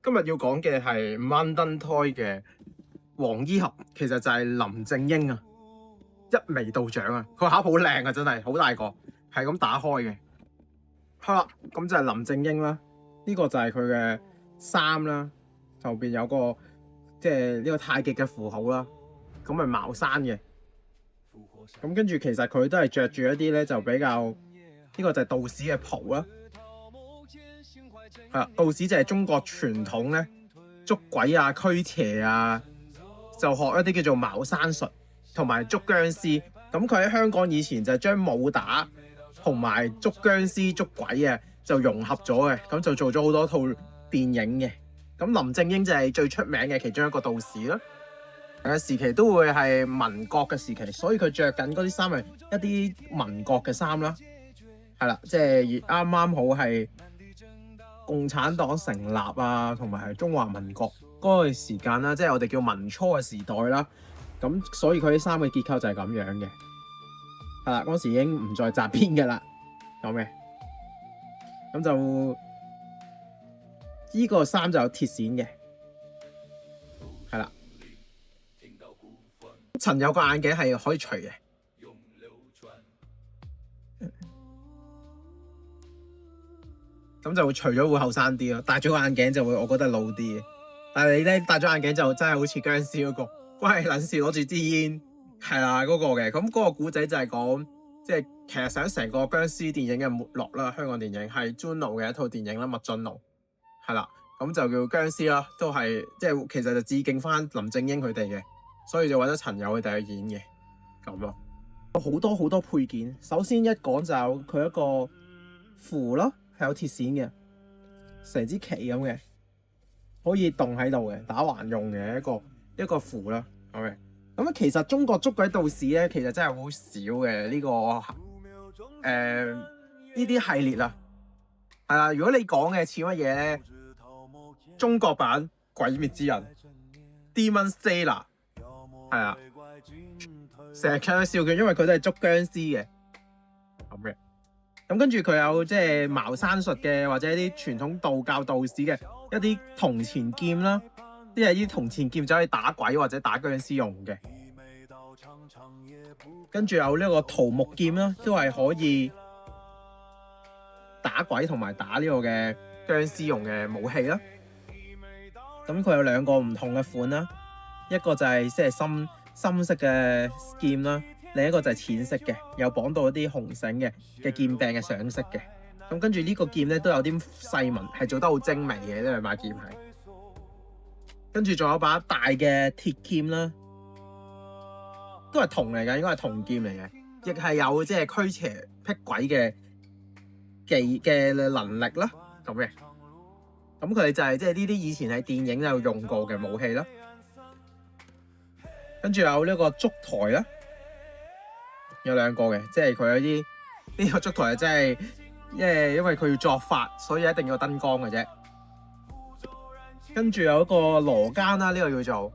今日要講嘅係掹登胎嘅黃衣俠，其實就係林正英啊，一眉道長啊，佢餡好靚啊，真係好大個，係咁打開嘅。好啦，咁就係林正英啦，呢個就係佢嘅衫啦，後邊有個即係呢個太極嘅符號啦，咁係茅山嘅。咁跟住其實佢都係着住一啲咧就比較呢個就係道士嘅袍啦。係啦，道士就係中國傳統咧捉鬼啊、驅邪啊，就學一啲叫做茅山術同埋捉僵屍。咁佢喺香港以前就將武打同埋捉僵屍、捉鬼嘅就融合咗嘅，咁就做咗好多套電影嘅。咁林正英就係最出名嘅其中一個道士啦。時期都會係民國嘅時期，所以佢着緊嗰啲衫係一啲民國嘅衫啦。係啦，即係啱啱好係共產黨成立啊，同埋係中華民國嗰個時間啦，即係我哋叫民初嘅時代啦。咁所以佢啲衫嘅結構就係咁樣嘅。係啦，嗰時已經唔再紮辮嘅啦，咁嘅。咁就呢個衫就有鐵線嘅，係啦。陳友個眼鏡係可以除嘅，咁就會除咗會後生啲咯。戴咗個眼鏡就會，我覺得老啲嘅。但係你咧戴咗眼鏡就真係好似僵屍嗰個，喂撚事攞住支煙，係啦嗰個嘅。咁嗰個古仔就係講，即係其實想成個僵屍電影嘅沒落啦。香港電影係 Juno 嘅一套電影啦，麥浚龍係啦，咁就叫僵屍啦，都係即係其實就致敬翻林正英佢哋嘅。所以就揾咗陳友佢哋去演嘅咁咯，好多配件。首先一講就佢一個符咯，係有鐵線嘅，成支旗咁嘅，可以棟喺度嘅，打橫用嘅一個符啦。OK， 咁其實中國捉鬼道士咧，其實真係好少嘅呢個呢啲系列啦。係啦，如果你講嘅似乜嘢咧，中國版鬼滅之刃 Demon Slayer。係啊，成日唱笑佢，因為佢都係捉僵屍嘅咁嘅。咁跟住佢有即係茅山術嘅，或者一啲傳統道教道士嘅一啲銅錢劍啦，啲係啲銅錢劍就可以打鬼或者打僵屍用嘅。跟住有呢個桃木劍啦，都係可以打鬼同埋打呢個嘅僵屍用嘅武器啦。咁佢有兩個唔同嘅款啦。一個就係即係深色嘅劍啦，另一個就係淺色嘅，有綁到一啲紅繩嘅劍柄嘅上色嘅。咁跟住呢個劍咧都有啲細紋，係做得好精美嘅，呢兩把劍係。跟住仲有把大嘅鐵劍啦，都係銅嚟嘅，應該係銅劍嚟嘅，亦係有即係驅邪辟鬼嘅能力啦，咁嘅。咁佢就係即係呢啲以前喺電影有用過嘅武器啦。跟住有呢個燭台啦，有兩個嘅，即係佢有啲呢個燭台係真係，因為佢要作法，所以一定要燈光嘅啫。跟住有一個羅間啦，呢個叫做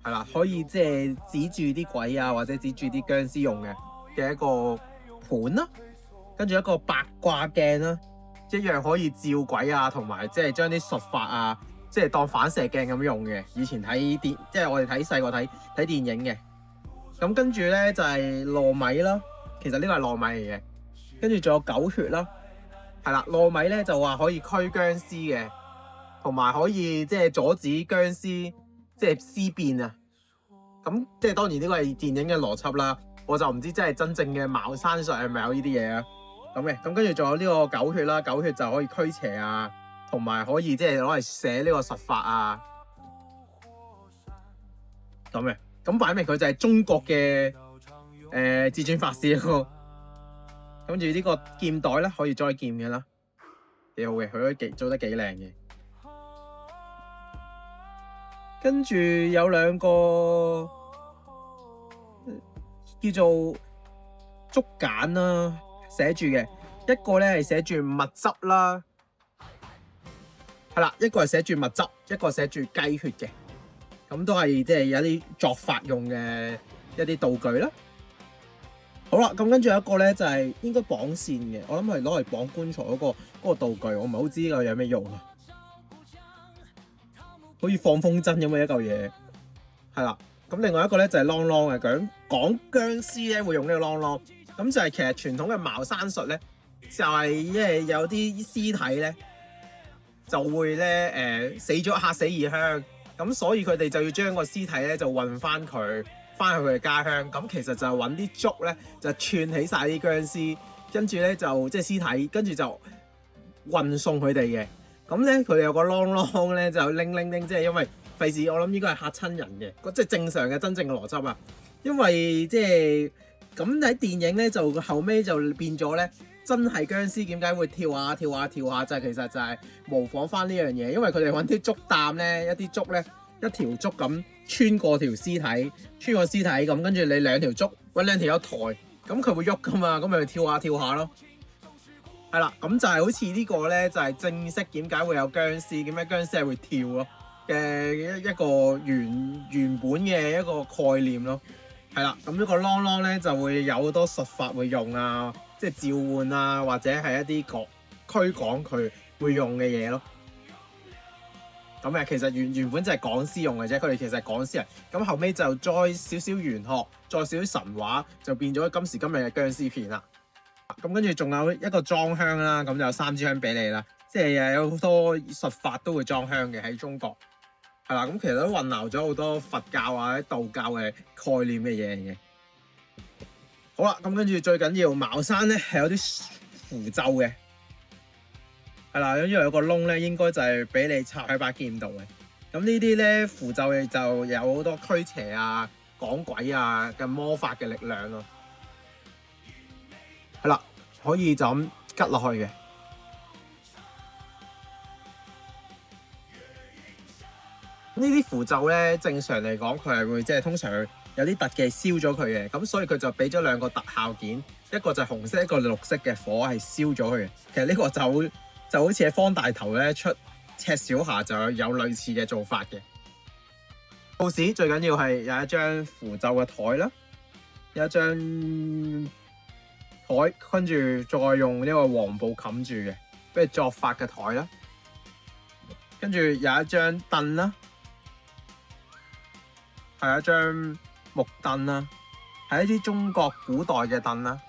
係啦，可以即係指住啲鬼啊，或者指住啲僵屍用嘅一個盤啦。跟住一個八卦鏡啦，一樣可以照鬼啊，同埋即係將啲術法啊。即係當反射鏡咁用嘅，以前睇即係我哋睇細個睇電影嘅。咁跟住咧就係糯米啦，其實呢個係糯米嚟嘅。跟住仲有狗血啦，係啦，糯米咧就話可以驅僵屍嘅，同埋可以即係阻止僵屍即係屍變啊。咁即係當然呢個係電影嘅邏輯啦，我就唔知真係真正嘅茅山術係咪有呢啲嘢啊。咁嘅，咁跟住仲有呢個狗血啦，狗血就可以驅邪啊。同埋可以即係攞嚟寫呢個術法啊，咁嘅，咁擺明佢就係中國嘅至尊法師咯。跟住呢個劍袋咧可以再劍嘅啦，幾好嘅，佢都做得幾靚嘅。跟住有兩個叫做竹簡啦，寫住嘅，一個咧係寫住蜜汁啦。係啦，一個係寫住蜜汁，一個寫住雞血嘅，咁都係即係有啲作法用嘅一啲道具啦。好啦，咁跟住有一個咧就係應該綁線嘅，我諗係攞嚟綁棺材嗰個道具，我唔係好知呢個有咩用啊。好似放風箏咁嘅一嚿嘢，係啦。咁另外一個咧就係啷啷嘅，講殭屍咧會用呢個啷啷，咁就係其實傳統嘅茅山術咧，就係因為有啲屍體咧就會咧死咗嚇死異鄉，咁所以佢哋就要將個屍體咧就運翻去佢嘅家鄉，咁其實就係揾啲竹咧就串起晒啲殭屍，跟住咧就即係屍體，跟住就運送佢哋嘅。咁咧佢哋有個啷啷咧就拎，即係因為費事，我諗應該係嚇親人嘅，即係正常嘅真正嘅邏輯啊。因為即係咁喺電影咧就後尾就變咗咧，真係殭屍點解會跳下，就係其實就係模仿翻呢樣嘢，因為佢哋揾啲竹擔咧，一啲竹咧一條竹咁穿過條屍體，咁，跟住你兩條竹揾兩條友抬，咁佢會喐噶嘛，咁咪跳下咯。係啦，咁就係好似呢個咧，就係正式點解會有殭屍，點解殭屍係會跳咯嘅一個原本嘅一個概念咯。係啦，咁呢個啷啷咧就會有好多術法會用啊，即係召喚啊，或者係一啲驅趕佢會用嘅嘢咯。咁其實原本就係趕屍用嘅啫，佢哋其實係趕屍人。咁後尾就再少少玄學，再少少神話，就變咗今時今日嘅殭屍片啦。咁跟住仲有一個裝香啦，咁就有3支香俾你啦，即係有好多術法都會裝香嘅喺中國，係啦。咁其實都混淆咗好多佛教或者道教嘅概念嘅嘢嘅。好啦，咁跟住最緊要茅山咧係有啲符咒嘅，係啦，因為有個窿咧，應該就係俾你插喺把劍度嘅。咁呢啲咧符咒就有好多驅邪啊、趕鬼啊嘅魔法嘅力量咯。係啦，可以就咁吉落去嘅。呢啲符咒咧，正常嚟講，佢係會即係通常有啲特技燒咗佢嘅，咁所以佢就俾咗2個特效件，一個就係紅色，一個綠色嘅火係燒咗佢嘅。其實呢個就好似喺方大頭咧出赤小霞就有類似嘅做法嘅。到時最緊要係有一張符咒嘅台啦，有一張台，跟住再用呢個黃布冚住嘅，跟住作法嘅台啦，跟住有一張凳啦，係一張木凳啦，係一啲中國古代嘅凳啦。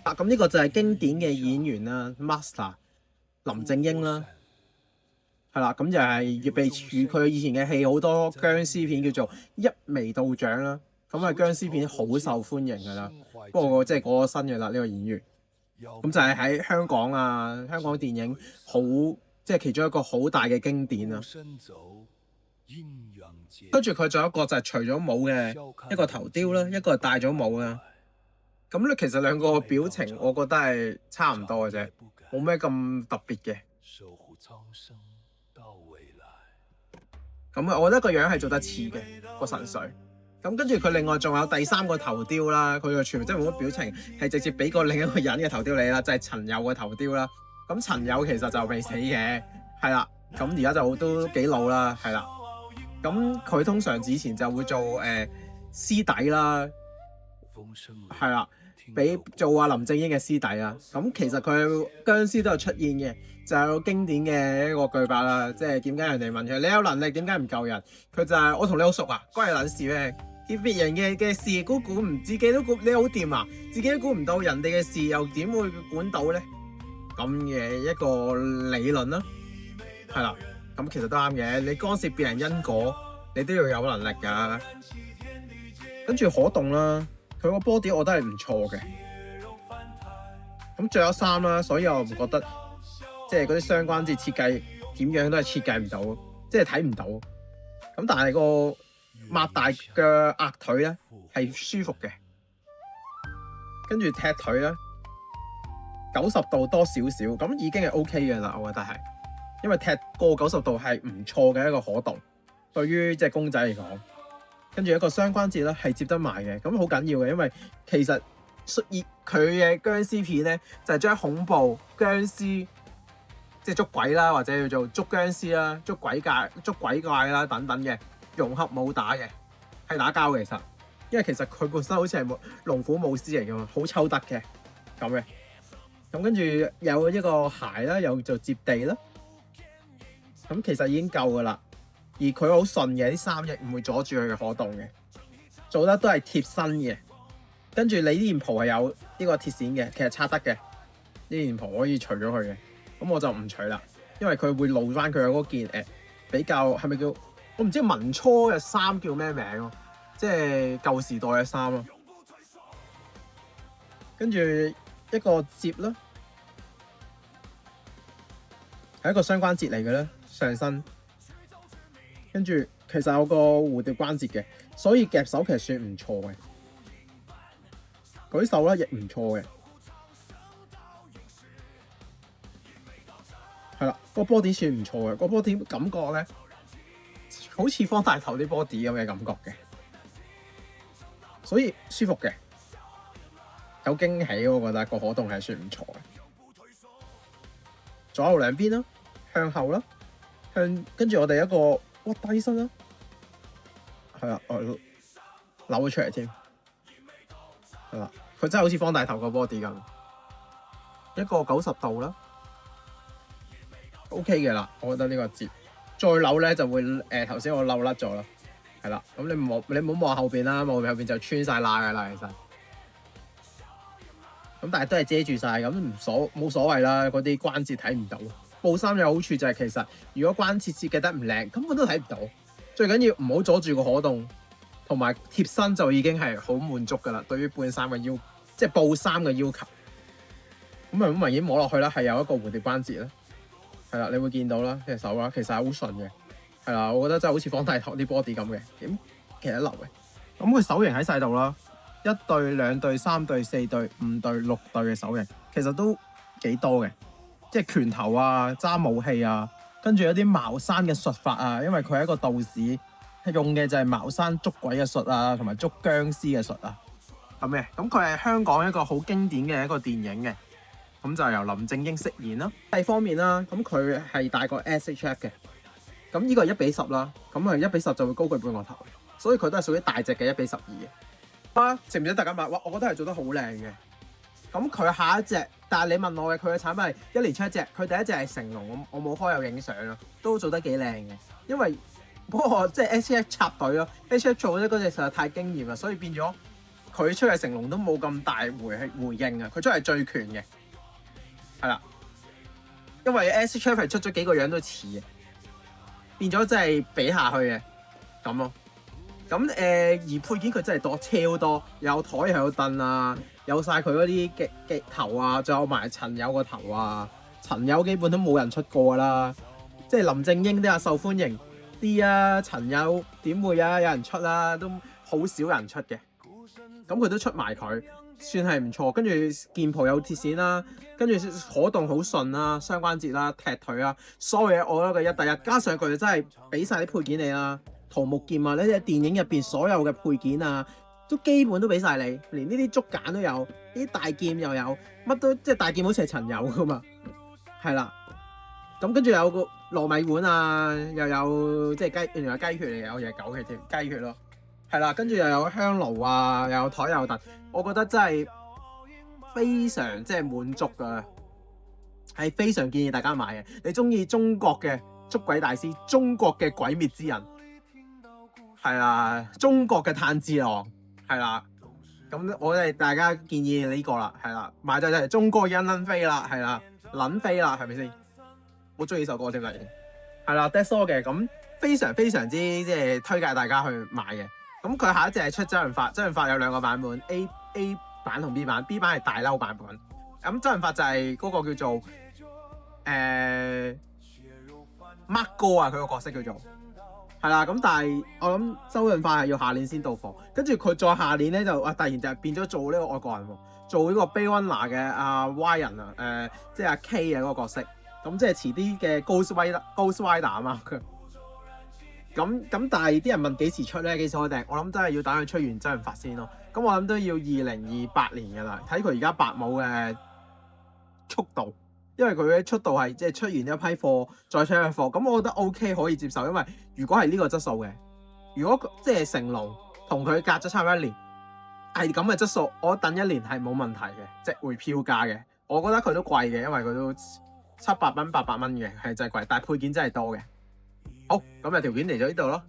咁呢個就係經典嘅演員啦 ，Master 林正英啦，係啦，咁就係被處佢以前嘅戲好多殭屍片叫做一眉道長啦。咁殭屍片好受歡迎㗎啦，不過即係過咗身嘅啦呢個演員。咁就係喺香港啊，香港電影即係其中一個好大嘅經典啊。跟住佢仲有一個就係除咗帽嘅一個頭雕啦，一個係戴咗帽啊。咁咧其實2個表情我覺得係差唔多嘅啫，冇咩咁特別嘅。咁我覺得個樣係做得似嘅個神髓。咁跟住佢另外仲有第3個頭雕啦，佢就全部真係冇乜表情，係直接俾個另一個人嘅頭雕你啦，就係陳友嘅頭雕啦。咁陳友其實就未死嘅，係啦。咁而家就都幾老啦，係啦。咁佢通常之前就會做師弟啦，係啦，俾做阿林正英嘅師弟啦。咁其實佢殭屍都有出現嘅，就有經典嘅一個句白啦，即係點解人哋問佢你有能力點解唔救人？佢就係我同你好熟啊，關你撚事咩？叫別人嘅事估唔自己都估你好掂啊，自己都估唔到人哋嘅事又點會管到咧？咁嘅一個理論啦，係啦，咁其實都啱嘅。你干涉別人因果，你都要有能力㗎。跟住可動啦，佢個 body 我覺得係唔錯嘅。咁着咗衫啦，所以我唔覺得即係嗰啲相關節設計點樣都係設計唔到，即係睇唔到。咁但係個擘大嘅額腿咧係舒服嘅，跟住踢腿咧90度多少少，咁已經係 OK 嘅啦，我覺得係，因為踢過90度係唔錯嘅一個可動，對於即係公仔嚟講。跟住一個雙關節咧係接得埋嘅，咁好緊要嘅，因為其實佢嘅殭屍片咧就係將恐怖殭屍即係捉鬼啦，或者叫做捉殭屍啦、捉鬼怪啦等等嘅融合武打嘅，係打交嘅其實，因為其實佢本身好似係龍虎武師嚟㗎嘛，好抽得嘅咁嘅。咁跟住有一個鞋啦，又做接地啦，咁其實已經夠噶啦。而佢好順嘅，啲衫亦唔會阻住佢嘅可動嘅，做得都係貼身嘅。跟住你呢件袍係有呢個鐵線嘅，其實拆得嘅，呢件袍可以除咗佢嘅。咁我就唔除啦，因為佢會露翻佢嗰件比較係咪叫我唔知民初嘅衫叫咩名咯，即係舊時代嘅衫咯。跟住一個摺啦，係一個雙關節嚟嘅咧，上身。跟住其實有個蝴蝶關節嘅，所以夾手其實算唔錯嘅。舉手咧亦唔錯嘅，係啦，個 body 算唔錯嘅，個 body 感覺咧好似方大頭啲 body 咁嘅感覺嘅，所以舒服嘅，有驚喜，我覺得個可動係算唔錯嘅。左右兩邊啦，向後啦，跟住我哋一個屈低身啦，係啦，扭咗出嚟添，係啦。佢真係好似方大頭個 body 咁，一個90度啦 ，OK 嘅啦，我覺得呢個摺再扭咧就會頭先我扭甩咗啦，係啦，咁你唔好望後邊啦，望後邊就穿晒罅噶啦，其實，咁但係都係遮住晒，咁冇所謂啦，嗰啲關節睇唔到。布衫有好處就係其實如果關節設計得唔靚，根本都睇唔到，最緊要唔好阻住個可動。同埋貼身就已經係好滿足㗎啦，對於半衫嘅即係布衫嘅要求。咁好明顯摸落去啦，係有一個蝴蝶關節啦，係啦，你會見到啦，隻手啦，其實係好順嘅，係啦，我覺得真係好似方大頭啲 body 咁嘅，點其實一流嘅。咁佢手型喺晒度啦，1對、2對、3對、4對、5對、6對嘅手型，其實都幾多嘅，即係拳頭啊、揸武器啊，跟住有啲茅山嘅術法啊，因為佢係一個道士。用嘅就係茅山捉鬼嘅術啊，同埋捉僵屍嘅術啊，咁嘅。咁佢係香港一個好經典嘅一個電影嘅，咁就由林正英飾演啦。第方面啦，咁佢係大過 SHF 嘅，咁呢個係1:10啦，咁係1:10就會高佢半個頭，所以佢都係屬於大隻嘅1:12嘅。啊，值唔值得大家買？哇，我覺得係做得好靚嘅。咁佢下一隻，但係你問我嘅，佢嘅產品係1年出一隻，佢第一隻係成龍，我冇開有影相咯，都做得幾靚嘅，因為。不過即係 SHF 插隊咯，SHF 做咧嗰隻實在太驚豔啦，所以變咗佢出嚟成龍都冇咁大回應啊！佢出嚟最拳嘅，係啦，因為 SHF 係出咗幾個樣都似嘅，變咗真係比下去嘅咁咯。咁而配件佢真係多超多，有台又有凳啊，有晒佢嗰啲極頭啊，仲有埋陳友個頭啊，陳友基本都冇人出過啦，即係林正英都係受歡迎。啲啊，陳友點會啊？有人出啦，都好少人出嘅。咁佢都出埋佢，算係唔錯。跟住件袍有鐵線啦，跟住可動好順啦，雙關節啦，踢腿啦，所有嘢我覺得佢1:1，加上佢真係俾晒啲配件你啦，桃木劍啊，呢啲電影入邊所有嘅配件啊，都基本都俾晒你，連呢啲竹簡都有，呢啲大劍又有，乜都即係大劍好似係陳友噶嘛，係啦。咁跟住有個糯米碗啊，又有即係原來係雞血嚟嘅，好似係狗血添，雞血咯，係啦。跟住又有香爐啊，又有台又有凳，我覺得真係非常即係滿足㗎，係非常建議大家買嘅。你中意中國嘅捉鬼大師，中國嘅鬼滅之人，係啦，中國嘅炭治郎，係啦。咁我哋大家建議呢個啦，係啦，買就係中國人撚飛啦，係啦，撚飛啦，係咪先？好中意呢首歌添啦，係啦 That's all 嘅，咁非常非常之即係推介大家去買嘅。咁佢下一隻係出周潤發，周潤發有2個版本 A 版同 B 版，B 版係大褸版本。咁周潤發就係嗰個叫做Mark 哥啊，佢個角色叫做係啦。咁但係我諗周潤發係要下年先到貨，跟住佢再下年咧就突然就變咗做呢個外國人喎，做呢個 Blade Runner 嘅阿 Y 人啊，即係阿 K 啊嗰個角色。咁即係遲啲嘅 Ghost Rider 啊嘛，咁但係啲人問幾時出咧？幾時開訂？我諗真係要等佢出完周潤發先咯。咁我諗都要2028年㗎啦。睇佢而家白武嘅速度，因為佢嘅速度係即係出完一批貨再出一批貨，咁我覺得 OK 可以接受。因為如果係呢個質素嘅，如果即係成龍同佢隔咗差唔多1年係咁嘅質素，我等1年係冇問題嘅，即係會票價嘅。我覺得佢都貴嘅，因為佢都700蚊、800蚊嘅，係真係貴，但係配件真係多嘅。好，咁啊條片嚟咗呢度咯。